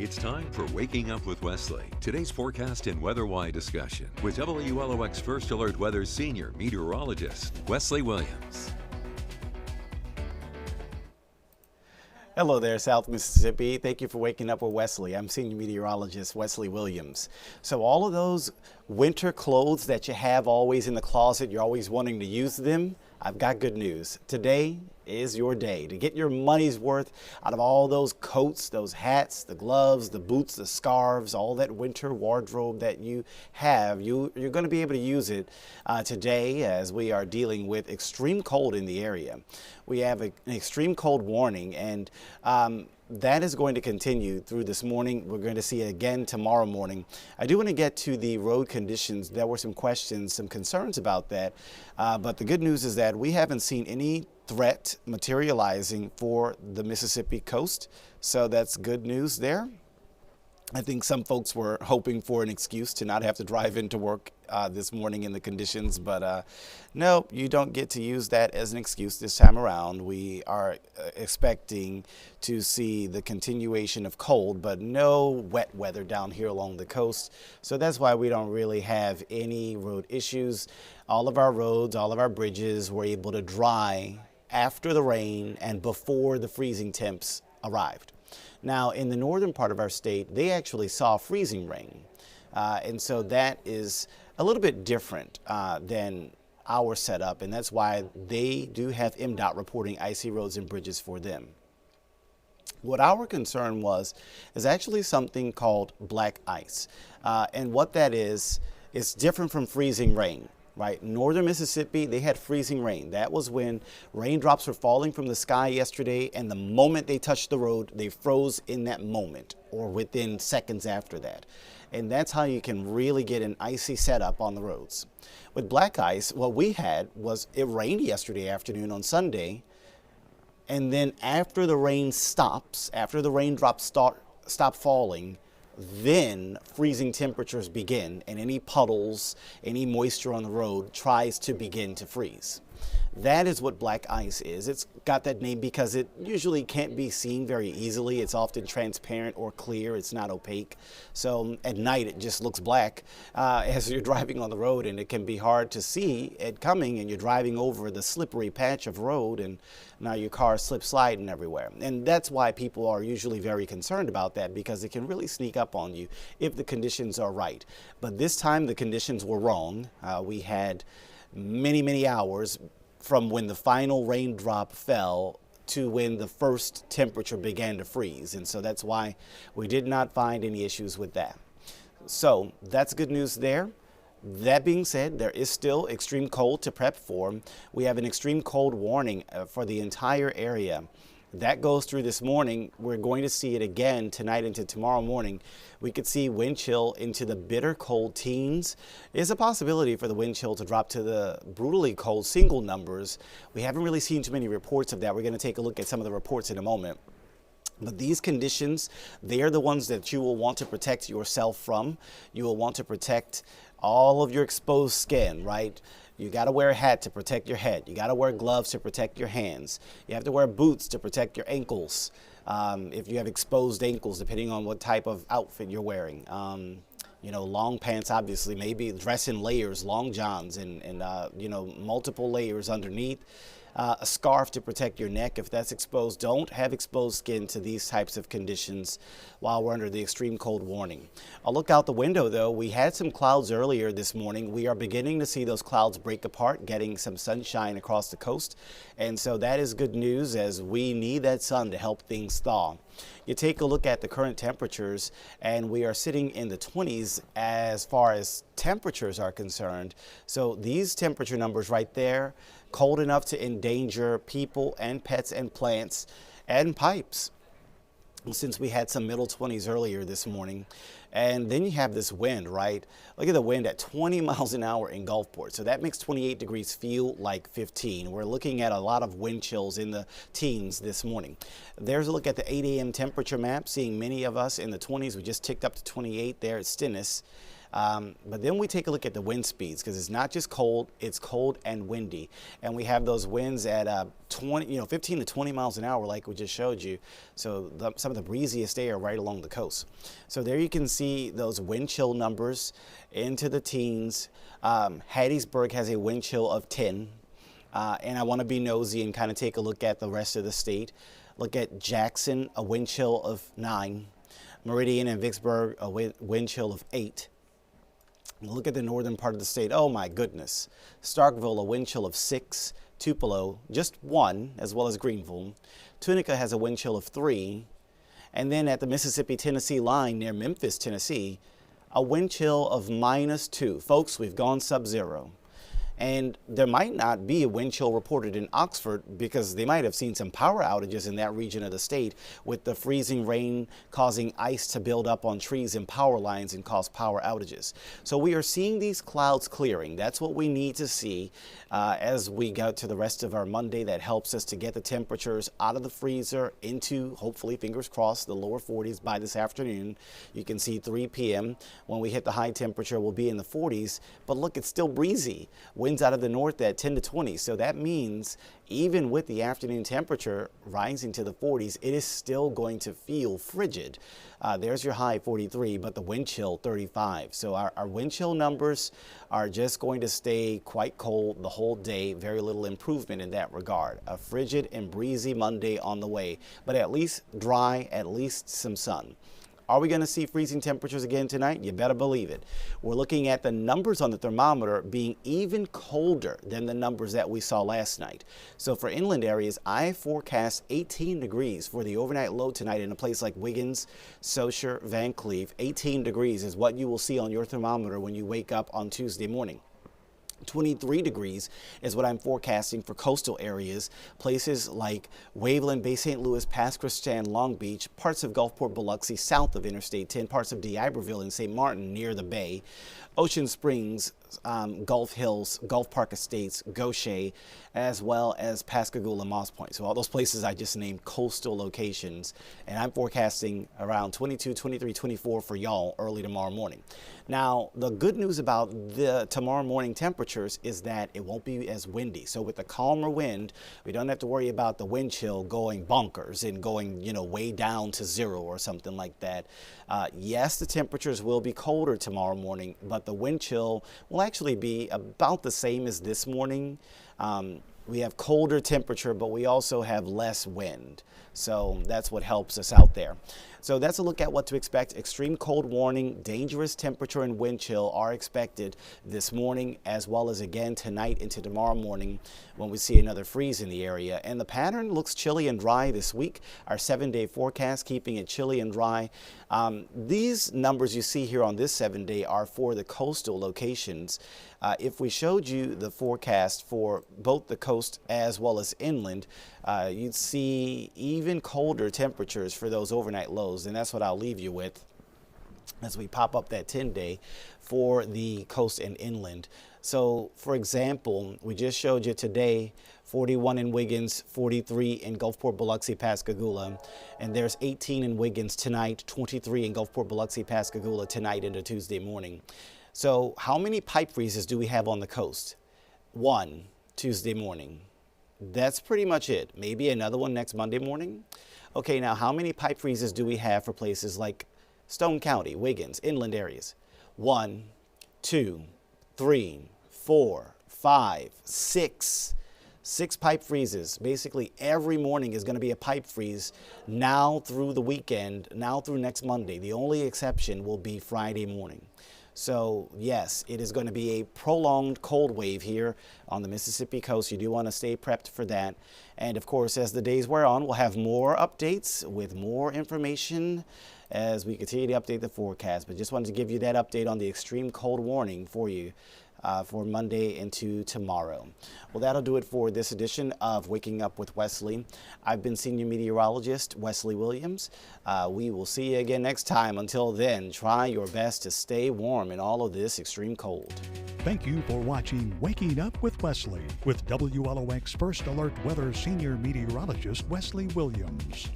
It's time for Waking Up with Wesley. Today's forecast and weather-wide discussion with WLOX First Alert Weather Senior Meteorologist Wesley Williams. Hello there, South Mississippi. Thank you for waking up with Wesley. I'm Senior Meteorologist Wesley Williams. So all of those winter clothes that you have always in the closet, you're always wanting to use them, I've got good news. Today is your day to get your money's worth out of all those coats, those hats, the gloves, the boots, the scarves, all that winter wardrobe that you have. You're going to be able to use it today as we are dealing with extreme cold in the area. We have an extreme cold warning, and that is going to continue through this morning. We're going to see it again tomorrow morning. I do want to get to the road conditions. There were some questions, some concerns about that, but the good news is that we haven't seen any threat materializing for the Mississippi coast, so that's good news there. I think some folks were hoping for an excuse to not have to drive into work this morning in the conditions, but no, you don't get to use that as an excuse this time around. We are expecting to see the continuation of cold, but no wet weather down here along the coast. So that's why we don't really have any road issues. All of our roads, all of our bridges were able to dry after the rain and before the freezing temps arrived. Now, in the northern part of our state, they actually saw freezing rain. And so that is a little bit different than our setup, and that's why they do have MDOT reporting icy roads and bridges for them. What our concern was is actually something called black ice. And what that is different from freezing rain. Right, northern Mississippi, they had freezing rain. That was when raindrops were falling from the sky yesterday, and the moment they touched the road, they froze in that moment or within seconds after that. And that's how you can really get an icy setup on the roads. With black ice, what we had was it rained yesterday afternoon on Sunday, and then after the rain stops, after the raindrops stop falling, then freezing temperatures begin, and any puddles, any moisture on the road tries to begin to freeze. That is what black ice is. It's got that name because it usually can't be seen very easily. It's often transparent or clear. It's not opaque. So at night it just looks black as you're driving on the road, and it can be hard to see it coming, and you're driving over the slippery patch of road, and now your car is slip sliding everywhere. And that's why people are usually very concerned about that, because it can really sneak up on you if the conditions are right. But this time the conditions were wrong. We had many hours from when the final raindrop fell to when the first temperature began to freeze. And so that's why we did not find any issues with that. So that's good news there. That being said, there is still extreme cold to prep for. We have an extreme cold warning for the entire area. That goes through this morning. We're going to see it again tonight into tomorrow morning. We could see wind chill into the bitter cold teens. There's a possibility for the wind chill to drop to the brutally cold single numbers. We haven't really seen too many reports of that. We're going to take a look at some of the reports in a moment. But these conditions, they are the ones that you will want to protect yourself from. You will want to protect all of your exposed skin, right? You got to wear a hat to protect your head. You got to wear gloves to protect your hands. You have to wear boots to protect your ankles. If you have exposed ankles, depending on what type of outfit you're wearing. You know, long pants, obviously, maybe dress in layers, long johns, and you know, multiple layers underneath. A scarf to protect your neck if that's exposed. Don't have exposed skin to these types of conditions while we're under the extreme cold warning. I'll look out the window though. We had some clouds earlier this morning. We are beginning to see those clouds break apart, getting some sunshine across the coast. And so that is good news, as we need that sun to help things thaw. You take a look at the current temperatures, and we are sitting in the 20s as far as temperatures are concerned. So these temperature numbers right there, cold enough to endanger people and pets and plants and pipes, since we had some middle 20s earlier this morning. And then you have this wind, right? Look at the wind at 20 miles an hour in Gulfport. So that makes 28 degrees feel like 15. We're looking at a lot of wind chills in the teens this morning. There's a look at the 8 a.m. temperature map, seeing many of us in the 20s. We just ticked up to 28 there at Stennis. But then we take a look at the wind speeds, because it's not just cold, it's cold and windy. And we have those winds at 15 to 20 miles an hour like we just showed you. So some of the breeziest air right along the coast. So there you can see those wind chill numbers into the teens. Hattiesburg has a wind chill of 10. And I want to be nosy and kind of take a look at the rest of the state. Look at Jackson, a wind chill of 9. Meridian and Vicksburg, a wind chill of 8. Look at the northern part of the state. Oh my goodness. Starkville, a wind chill of 6. Tupelo, just 1, as well as Greenville. Tunica has a wind chill of 3. And then at the Mississippi-Tennessee line near Memphis, Tennessee, a wind chill of -2. Folks, we've gone sub-zero. And there might not be a wind chill reported in Oxford because they might have seen some power outages in that region of the state, with the freezing rain causing ice to build up on trees and power lines and cause power outages. So we are seeing these clouds clearing. That's what we need to see as we go to the rest of our Monday. That helps us to get the temperatures out of the freezer into, hopefully, fingers crossed, the lower 40s by this afternoon. You can see 3 p.m. when we hit the high temperature, we'll be in the 40s. But look, it's still breezy. Winds out of the north at 10 to 20. So that means even with the afternoon temperature rising to the 40s, it is still going to feel frigid. There's your high 43, but the wind chill 35. So our wind chill numbers are just going to stay quite cold the whole day. Very little improvement in that regard. A frigid and breezy Monday on the way, but at least dry, at least some sun. Are we going to see freezing temperatures again tonight? You better believe it. We're looking at the numbers on the thermometer being even colder than the numbers that we saw last night. So for inland areas, I forecast 18 degrees for the overnight low tonight in a place like Wiggins, Saucier, Van Cleve. 18 degrees is what you will see on your thermometer when you wake up on Tuesday morning. 23 degrees is what I'm forecasting for coastal areas, places like Waveland, Bay St. Louis, Pass Christian, Long Beach, parts of Gulfport, Biloxi, south of Interstate 10, parts of D'Iberville and St. Martin near the bay, Ocean Springs, Gulf Hills, Gulf Park Estates, Gaucher, as well as Pascagoula, Moss Point. So all those places I just named coastal locations, and I'm forecasting around 22, 23, 24 for y'all early tomorrow morning. Now, the good news about the tomorrow morning temperatures is that it won't be as windy. So with the calmer wind, we don't have to worry about the wind chill going bonkers and going, way down to 0 or something like that. Yes, the temperatures will be colder tomorrow morning, but the wind chill will actually be about the same as this morning. We have colder temperature, but we also have less wind. So that's what helps us out there. So that's a look at what to expect. Extreme cold warning, dangerous temperature and wind chill are expected this morning, as well as again tonight into tomorrow morning when we see another freeze in the area. And the pattern looks chilly and dry this week. Our 7-day forecast keeping it chilly and dry. These numbers you see here on this 7-day are for the coastal locations. If we showed you the forecast for both the coast as well as inland, you'd see even colder temperatures for those overnight lows, and that's what I'll leave you with as we pop up that 10-day for the coast and inland. So, for example, we just showed you today 41 in Wiggins, 43 in Gulfport, Biloxi, Pascagoula, and there's 18 in Wiggins tonight, 23 in Gulfport, Biloxi, Pascagoula tonight into Tuesday morning. So how many pipe freezes do we have on the coast? 1 Tuesday morning. That's pretty much it. Maybe another one next Monday morning. Okay, now how many pipe freezes do we have for places like Stone County, Wiggins, inland areas? 1, 2, 3, 4, 5, 6. 6 pipe freezes. Basically every morning is going to be a pipe freeze now through the weekend, now through next Monday. The only exception will be Friday morning. So yes, it is going to be a prolonged cold wave here on the Mississippi coast. You do want to stay prepped for that. And of course, as the days wear on, we'll have more updates with more information as we continue to update the forecast. But just wanted to give you that update on the extreme cold warning for you for Monday into tomorrow. Well, that'll do it for this edition of Waking Up with Wesley. I've been Senior Meteorologist Wesley Williams. We will see you again next time. Until then, try your best to stay warm in all of this extreme cold. Thank you for watching Waking Up with Wesley with WLOX First Alert Weather Senior Meteorologist Wesley Williams.